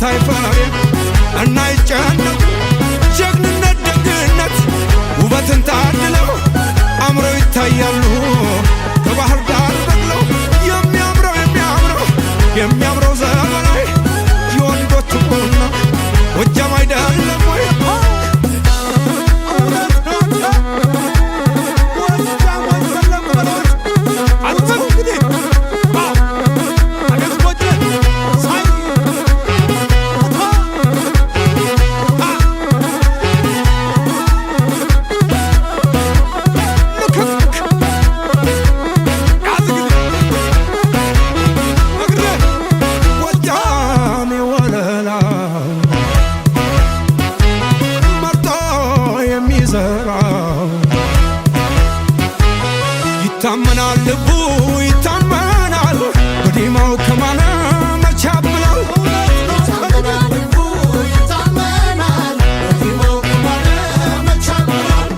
እነሞት አይፈሬ እና ይጨነቁ ጀግንነት ደግነት ውበትን ታድለው አምረው ይታያሉ ከባህር ዳር በቅለው የሚያምረው ዘመናዊ የወንዶች ቁና ጎጃም አይደለም ወይ ይታመናል ልቡ ይታመናል በዲማው ከማነ መቻብላል ይታመናል ልቡ ይታመናል በዲማው ከማነ መቻብላል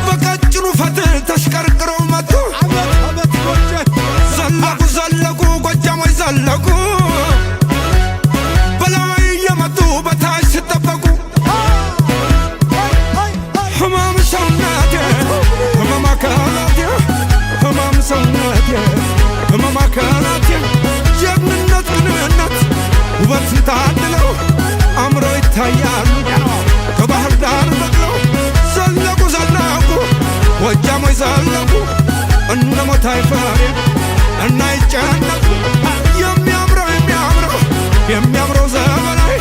በቀጭኑ ፈትል ተሽቀርቅረው መጡ ዘለቁ ጎጃሞች ዘለቁ በላይ የመጡ በታች ሲጠበቁ ህመም ሰውነቴ ህመም አካላቴ ህመም ሰውነቴ ህመም አካላቴ ጀግንነት ግንነት ውበትን ታድለው አምረው ይታያሉ ከባህር ዳር በቅለው ዘለቁ ጎጃሞች ዘለቁ እነሞት አይፈሬ እና ይጨነቁ የሚያምረው ዘመናዊ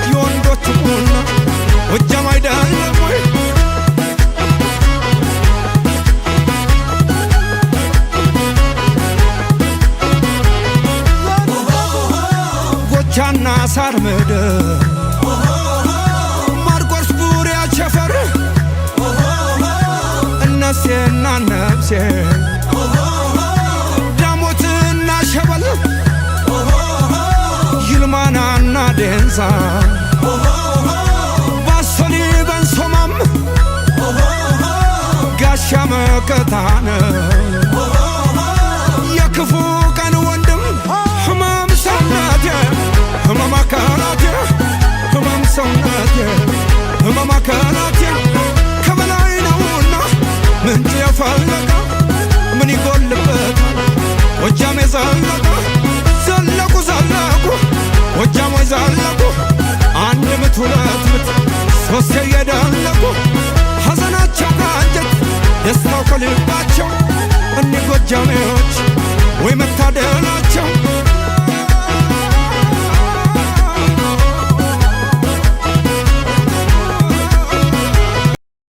የወንዶች ቁና ጎጃም አይደለም ወይ ጎቻና ሳር ምድር ቸፈር እነሴና ነፍሴ ዳሞትና ሸበል ይልማናና ዴንሳ ባሶሊ በንሶማም ጋሻ መከታነ የክፉ ቀን ወንድም ህመም ሰውነቴ ህመም አካላቴ ህመም ሰውነቴ ህመም አካላቴ ከበላይ ነውና ምንጭ የፈለቀ ምን ይጎልበታል ጎጃም የዘለቀ ዘለቁ ጎጃሞች ዘለቁ አንድ ምት ሁለት ምት ሶስት የደለቁ ሐዘናቸው ከአንጀት ደስታው ከልባቸው እኒ ጎጃሜ